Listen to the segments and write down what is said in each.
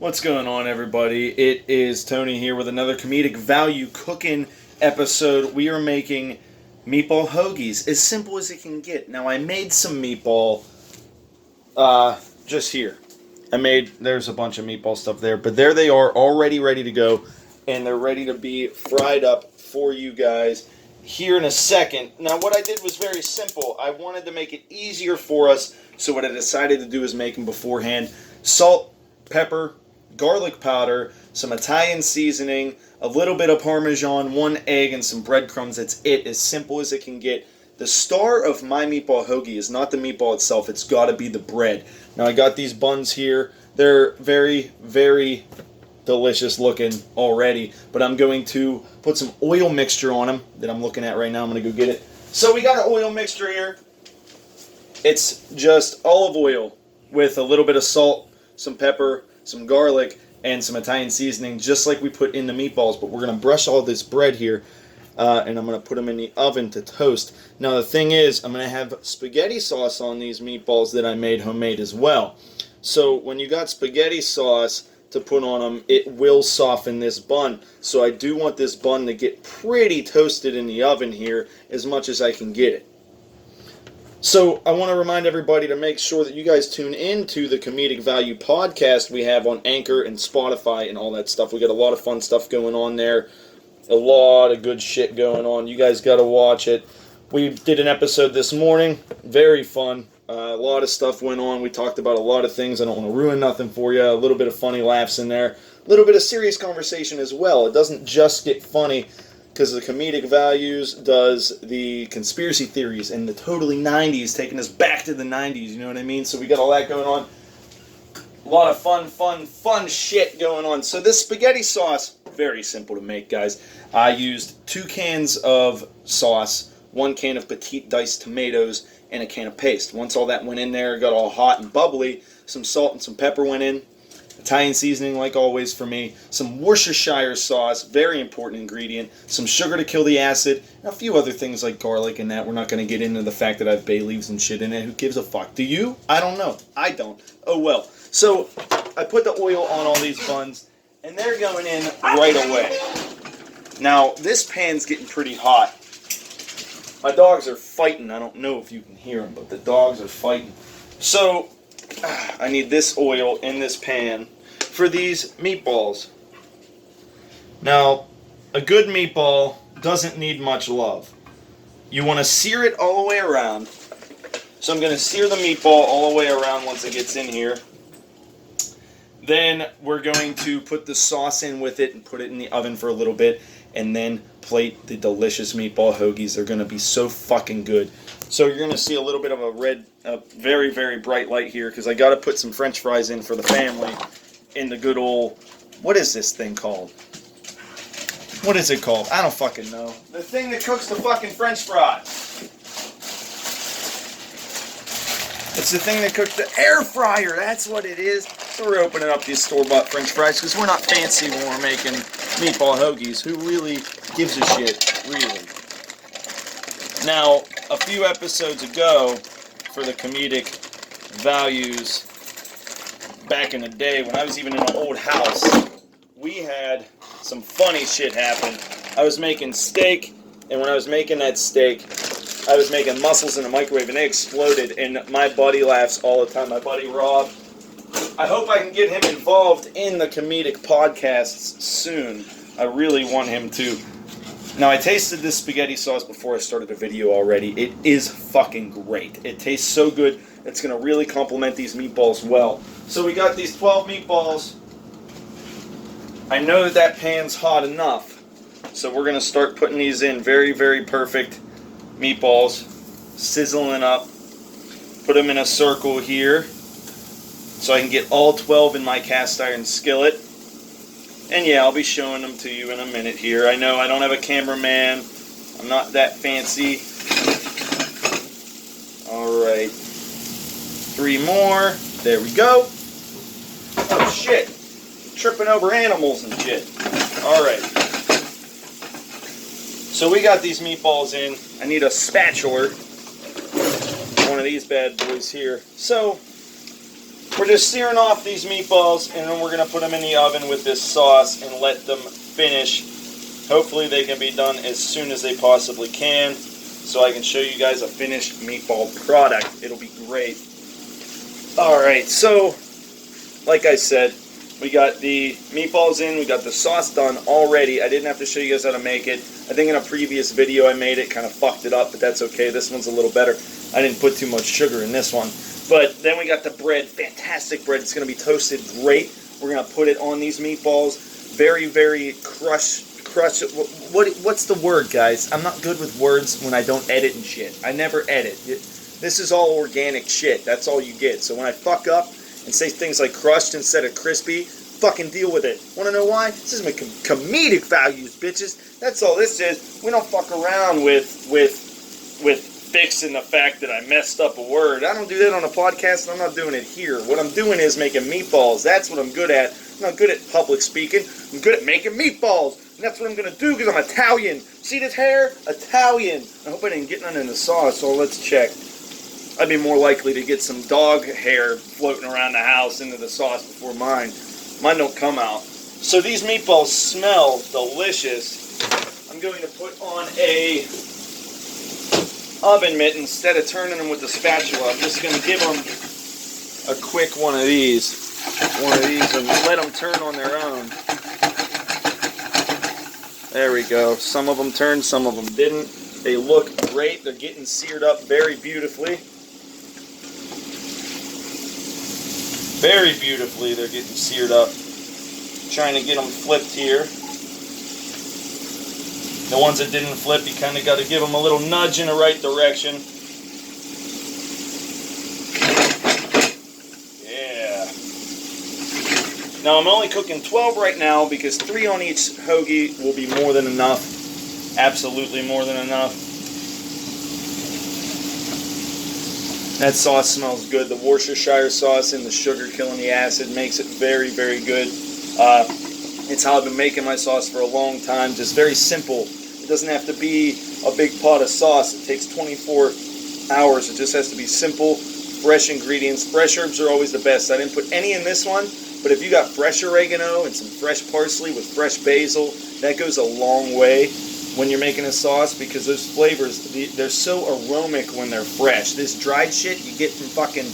What's going on, everybody? It is Tony here with another comedic value cooking episode. We are making meatball hoagies, as simple as it can get. Now, I made some meatball just here. There's a bunch of meatball stuff there, but there they are, already ready to go, and they're ready to be fried up for you guys here in a second. Now, what I did was very simple. I wanted to make it easier for us, so what I decided to do is make them beforehand. Salt, pepper, garlic powder, some Italian seasoning, a little bit of Parmesan, 1 egg, and some breadcrumbs. That's it, as simple as it can get. The star of my meatball hoagie is not the meatball itself. It's got to be the bread. Now, I got these buns here. They're very, very delicious looking already, but I'm going to put some oil mixture on them that I'm looking at right now. I'm going to go get it. So we got an oil mixture here. It's just olive oil with a little bit of salt, some pepper, some garlic, and some Italian seasoning, just like we put in the meatballs. But we're going to brush all this bread here, and I'm going to put them in the oven to toast. Now, the thing is, I'm going to have spaghetti sauce on these meatballs that I made homemade as well. So when you got spaghetti sauce to put on them, it will soften this bun. So I do want this bun to get pretty toasted in the oven here as much as I can get it. So I want to remind everybody to make sure that you guys tune into the Comedic Value podcast we have on Anchor and Spotify and all that stuff. We got a lot of fun stuff going on there. A lot of good shit going on. You guys got to watch it. We did an episode this morning. Very fun. A lot of stuff went on. We talked about a lot of things. I don't want to ruin nothing for you. A little bit of funny laughs in there. A little bit of serious conversation as well. It doesn't just get funny, because the Comedic Values does the conspiracy theories and the totally 90s, taking us back to the 90s, you know what I mean? So we got all that going on. A lot of fun shit going on. So this spaghetti sauce, very simple to make, guys. I used 2 cans of sauce, 1 can of petite diced tomatoes, and a can of paste. Once all that went in there, got all hot and bubbly, some salt and some pepper went in. Italian seasoning, like always for me. Some Worcestershire sauce, very important ingredient. Some sugar to kill the acid. And a few other things like garlic and that. We're not going to get into the fact that I have bay leaves and shit in it. Who gives a fuck? Do you? I don't know. I don't. Oh well. So I put the oil on all these buns, and they're going in right away. Now, this pan's getting pretty hot. My dogs are fighting. I don't know if you can hear them, but the dogs are fighting. So I need this oil in this pan for these meatballs. Now, a good meatball doesn't need much love. You want to sear it all the way around. So I'm going to sear the meatball all the way around once it gets in here. Then we're going to put the sauce in with it and put it in the oven for a little bit, and then plate the delicious meatball hoagies. They're going to be so fucking good. So you're going to see a little bit of a red, very, very bright light here, because I got to put some French fries in for the family in the good old, what is this thing called? What is it called? I don't fucking know. The thing that cooks the fucking French fries. It's the thing that cooks the air fryer. That's what it is. So we're opening up these store-bought French fries, because we're not fancy when we're making meatball hoagies. Who really gives a shit, really? Now, a few episodes ago, for the Comedic Values, back in the day, when I was even in an old house, we had some funny shit happen. I was making steak, and when I was making that steak, I was making mussels in the microwave, and they exploded, and my buddy laughs all the time. My buddy Rob. I hope I can get him involved in the Comedic podcasts soon. I really want him to. Now, I tasted this spaghetti sauce before I started the video already. It is fucking great. It tastes so good. It's going to really complement these meatballs well. So we got these 12 meatballs. I know that that pan's hot enough. So we're going to start putting these in. Very, very perfect meatballs. Sizzling up. Put them in a circle here, so I can get all 12 in my cast iron skillet. And yeah, I'll be showing them to you in a minute here. I know I don't have a cameraman. I'm not that fancy. Alright. 3 more. There we go. Oh shit. Tripping over animals and shit. Alright. So we got these meatballs in. I need a spatula. One of these bad boys here. So we're just searing off these meatballs, and then we're going to put them in the oven with this sauce and let them finish. Hopefully they can be done as soon as they possibly can, so I can show you guys a finished meatball product. It'll be great. Alright, so like I said, we got the meatballs in, we got the sauce done already. I didn't have to show you guys how to make it. I think in a previous video I made it, kind of fucked it up, but that's okay. This one's a little better. I didn't put too much sugar in this one. But then we got the bread, fantastic bread. It's going to be toasted great. We're going to put it on these meatballs. Very, very crush. What's the word, guys? I'm not good with words when I don't edit and shit. I never edit. This is all organic shit. That's all you get. So when I fuck up and say things like crushed instead of crispy, fucking deal with it. Want to know why? This is my comedic values, bitches. That's all this is. We don't fuck around with fixing the fact that I messed up a word. I don't do that on a podcast, and I'm not doing it here. What I'm doing is making meatballs. That's what I'm good at. I'm not good at public speaking. I'm good at making meatballs. And that's what I'm going to do because I'm Italian. See this hair? Italian. I hope I didn't get none in the sauce, so let's check. I'd be more likely to get some dog hair floating around the house into the sauce before mine. Mine don't come out. So these meatballs smell delicious. I'm going to put on a oven mitt instead of turning them with the spatula. I'm just going to give them a quick one of these. And let them turn on their own. There we go. Some of them turned, some of them didn't. They look great. They're getting seared up very beautifully. Very beautifully, they're getting seared up. Trying to get them flipped here. The ones that didn't flip, you kind of got to give them a little nudge in the right direction. Yeah. Now I'm only cooking 12 right now because 3 on each hoagie will be more than enough. Absolutely more than enough. That sauce smells good. The Worcestershire sauce and the sugar killing the acid makes it very, very good. It's how I've been making my sauce for a long time. Just very simple. It doesn't have to be a big pot of sauce. It takes 24 hours. It just has to be simple, fresh ingredients. Fresh herbs are always the best. I didn't put any in this one, but if you got fresh oregano and some fresh parsley with fresh basil, that goes a long way when you're making a sauce because those flavors, they're so aromatic when they're fresh. This dried shit you get from fucking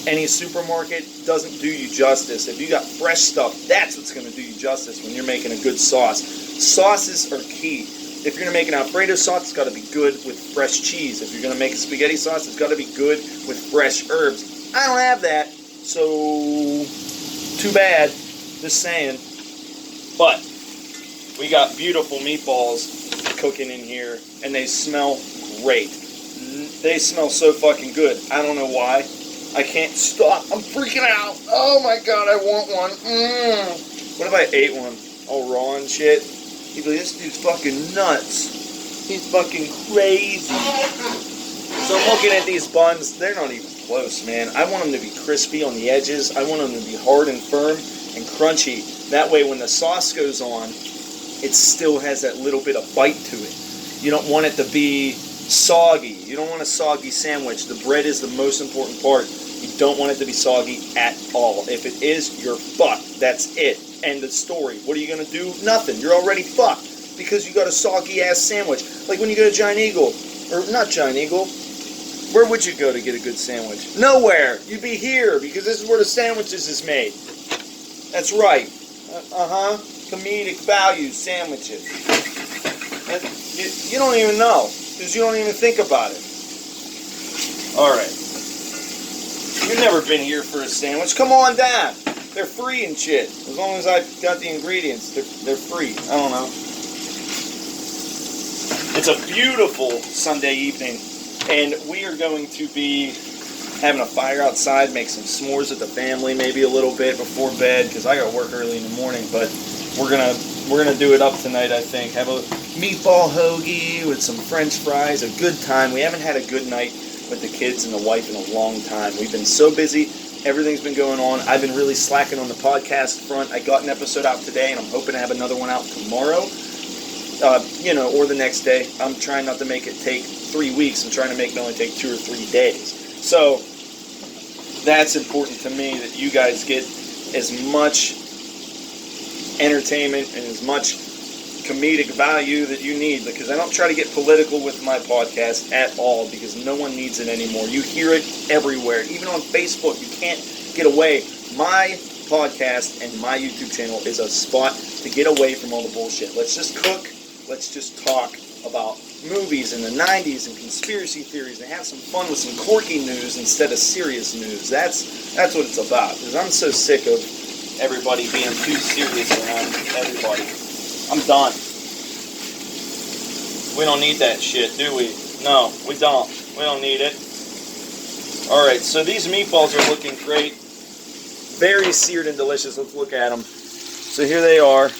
any supermarket doesn't do you justice. If you got fresh stuff, that's what's going to do you justice when you're making a good sauce. Sauces are key. If you're going to make an Alfredo sauce, it's got to be good with fresh cheese. If you're going to make a spaghetti sauce, it's got to be good with fresh herbs. I don't have that, so too bad. Just saying. But we got beautiful meatballs cooking in here, and they smell great. They smell so fucking good. I don't know why. I can't stop. I'm freaking out. Oh my god, I want one. What if I ate one? All raw and shit? You'd be like, this dude's fucking nuts. He's fucking crazy. So I'm looking at these buns. They're not even close, man. I want them to be crispy on the edges. I want them to be hard and firm and crunchy. That way when the sauce goes on, it still has that little bit of bite to it. You don't want it to be soggy. You don't want a soggy sandwich. The bread is the most important part. You don't want it to be soggy at all. If it is, you're fucked. That's it. End of story. What are you going to do? Nothing. You're already fucked because you got a soggy ass sandwich. Like when you go to Giant Eagle, or not Giant Eagle, where would you go to get a good sandwich? Nowhere. You'd be here because this is where the sandwiches is made. That's right. Comedic value sandwiches. You don't even know because you don't even think about it. Alright. You've never been here for a sandwich. Come on down. They're free and shit. As long as I've got the ingredients, they're free. I don't know. It's a beautiful Sunday evening, and we are going to be having a fire outside, make some s'mores with the family, maybe a little bit before bed, because I got to work early in the morning, but we're gonna do it up tonight, I think. Have a meatball hoagie with some french fries, a good time. We haven't had a good night with the kids and the wife in a long time. We've been so busy. Everything's been going on. I've been really slacking on the podcast front. I got an episode out today, and I'm hoping to have another one out tomorrow. Or the next day. I'm trying not to make it take 3 weeks. I'm trying to make it only take 2 or 3 days. So, that's important to me, that you guys get as much entertainment and as much comedic value that you need, because I don't try to get political with my podcast at all, because no one needs it anymore. You hear it everywhere, even on Facebook. You can't get away. My podcast and my YouTube channel is a spot to get away from all the bullshit. Let's just cook. Let's just talk about movies in the 90s and conspiracy theories and have some fun with some quirky news instead of serious news. That's what it's about, because I'm so sick of everybody being too serious around everybody. I'm done. We don't need that shit, do we? No, we don't. We don't need it. Alright, so these meatballs are looking great. Very seared and delicious. Let's look at them. So here they are.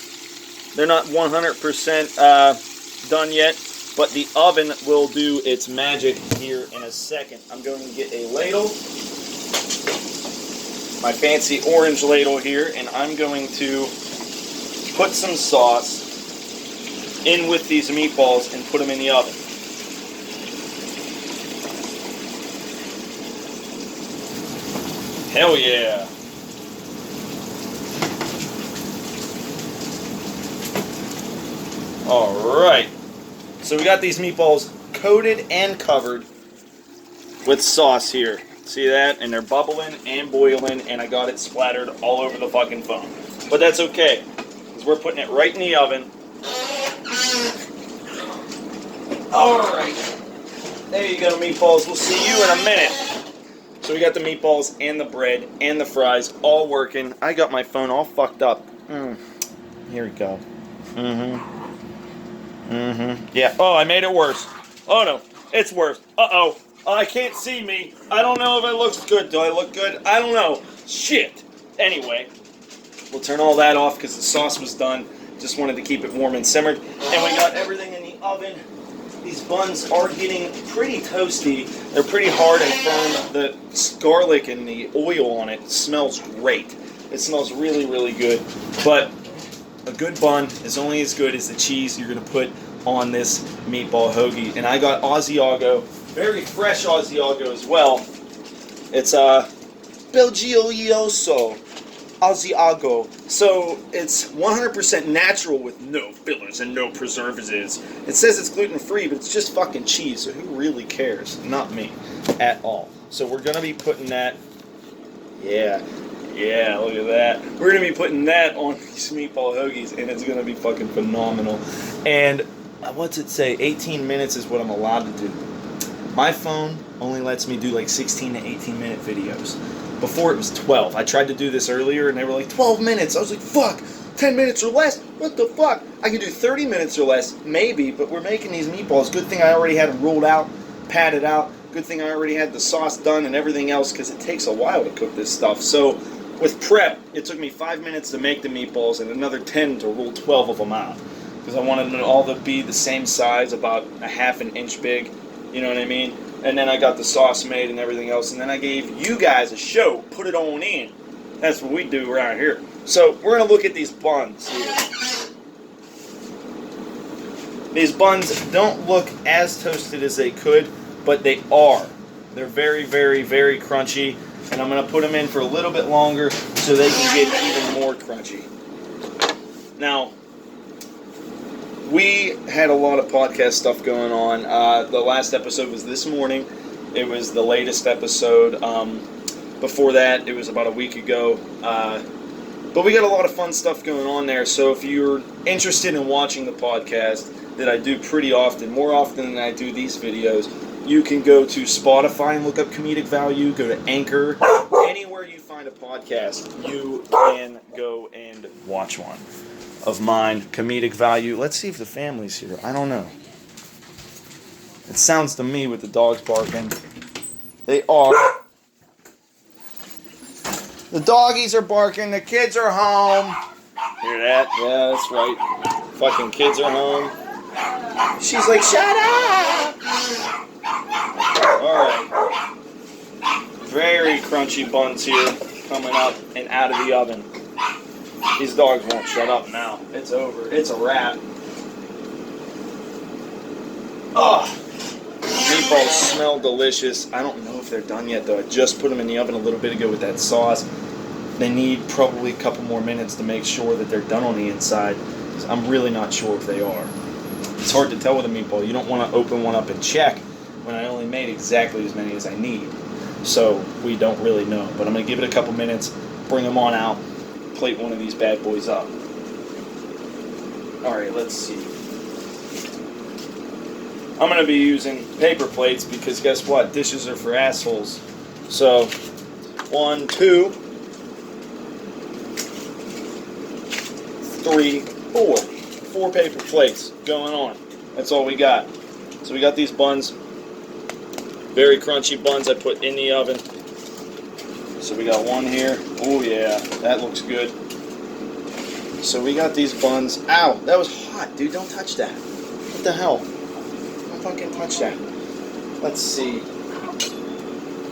They're not 100% done yet, but the oven will do its magic here in a second. I'm going to get a ladle, my fancy orange ladle here, and I'm going to put some sauce in with these meatballs and put them in the oven. Hell yeah. Alright. So we got these meatballs coated and covered with sauce here. See that? And they're bubbling and boiling, and I got it splattered all over the fucking phone. But that's okay, because we're putting it right in the oven. Alright. There you go, meatballs. We'll see you in a minute. So we got the meatballs and the bread and the fries all working. I got my phone all fucked up. Here we go. Yeah. Oh, I made it worse. Oh no, it's worse. Uh-oh. Oh, I can't see me. I don't know if it looks good. Do I look good? I don't know. Shit. Anyway, we'll turn all that off because the sauce was done. Just wanted to keep it warm and simmered. And we got everything in the oven. These buns are getting pretty toasty. They're pretty hard and firm. The garlic and the oil on it smells great. It smells really, really good. But a good bun is only as good as the cheese you're going to put on this meatball hoagie. And I got Asiago, very fresh Asiago as well. It's Belgioioso Asiago. So it's 100% natural with no fillers and no preservatives. It says it's gluten-free, but it's just fucking cheese, so who really cares? Not me at all. So we're going to be putting that, yeah, look at that. We're going to be putting that on these meatball hoagies, and it's going to be fucking phenomenal. And what's it say? 18 minutes is what I'm allowed to do. My phone only lets me do like 16 to 18 minute videos. Before it was 12. I tried to do this earlier, and they were like, 12 minutes. I was like, fuck, 10 minutes or less? What the fuck? I can do 30 minutes or less, maybe, but we're making these meatballs. Good thing I already had them rolled out, patted out. Good thing I already had the sauce done and everything else, because it takes a while to cook this stuff. So with prep, it took me 5 minutes to make the meatballs and another 10 to roll 12 of them out, because I wanted them all to be the same size, about a half an inch big. You know what I mean? And then I got the sauce made and everything else, and then I gave you guys a show. Put it on in. That's what we do around here. So we're going to look at these buns here. These buns don't look as toasted as they could, but they are. They're very, very, very crunchy, and I'm going to put them in for a little bit longer so they can get even more crunchy. Now, we had a lot of podcast stuff going on. The last episode was this morning. It was the latest episode. Before that, it was about a week ago. But we got a lot of fun stuff going on there. So if you're interested in watching the podcast that I do pretty often, more often than I do these videos, you can go to Spotify and look up Comedic Value. Go to Anchor. Anywhere you find a podcast, you can go and watch one of mine, Comedic Value. Let's see if the family's here. I don't know. It sounds to me with the dogs barking. They are. The doggies are barking. The kids are home. Hear that? Yeah, that's right. Fucking kids are home. She's like, shut up! Alright. Very crunchy buns here coming up and out of the oven. These dogs won't shut up now. It's over. It's a wrap. Oh, meatballs smell delicious. I don't know if they're done yet though. I just put them in the oven a little bit ago with that sauce. They need probably a couple more minutes to make sure that they're done on the inside. I'm really not sure if they are. It's hard to tell with a meatball. You don't want to open one up and check when I only made exactly as many as I need. So we don't really know. But I'm going to give it a couple minutes, bring them on out, plate one of these bad boys up. Alright, let's see. I'm going to be using paper plates because guess what? Dishes are for assholes. So, 1, 2, 3, 4. 4 paper plates going on. That's all we got. So we got these buns. Very crunchy buns I put in the oven. So we got one here. Oh yeah, that looks good. So we got these buns. Ow, that was hot, dude. Don't touch that. What the hell? Don't fucking touch that. Let's see.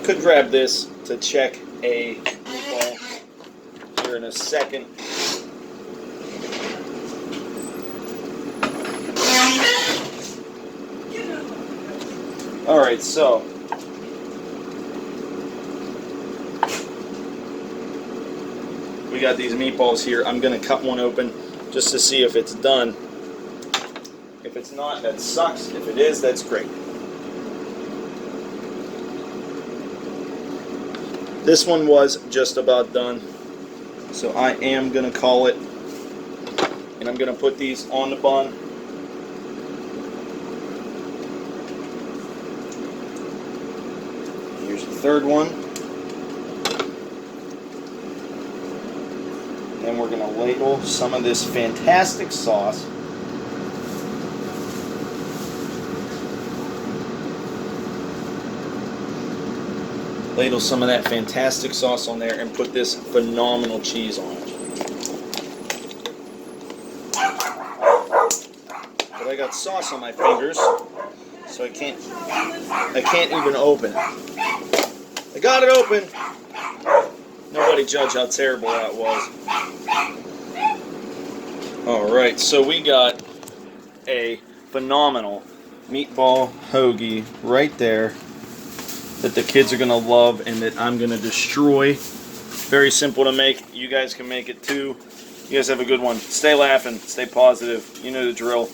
Could grab this to check a meatball here in a second. Alright, so we got these meatballs here. I'm going to cut one open just to see if it's done. If it's not, that sucks. If it is, that's great. This one was just about done. So I am going to call it. And I'm going to put these on the bun. Here's the third one. Then we're going to ladle some of this fantastic sauce. Ladle some of that fantastic sauce on there and put this phenomenal cheese on it. But I got sauce on my fingers, so I can't even open it. I got it open. Nobody judge how terrible that was. Alright, so we got a phenomenal meatball hoagie right there that the kids are going to love and that I'm going to destroy. Very simple to make. You guys can make it too. You guys have a good one. Stay laughing. Stay positive. You know the drill.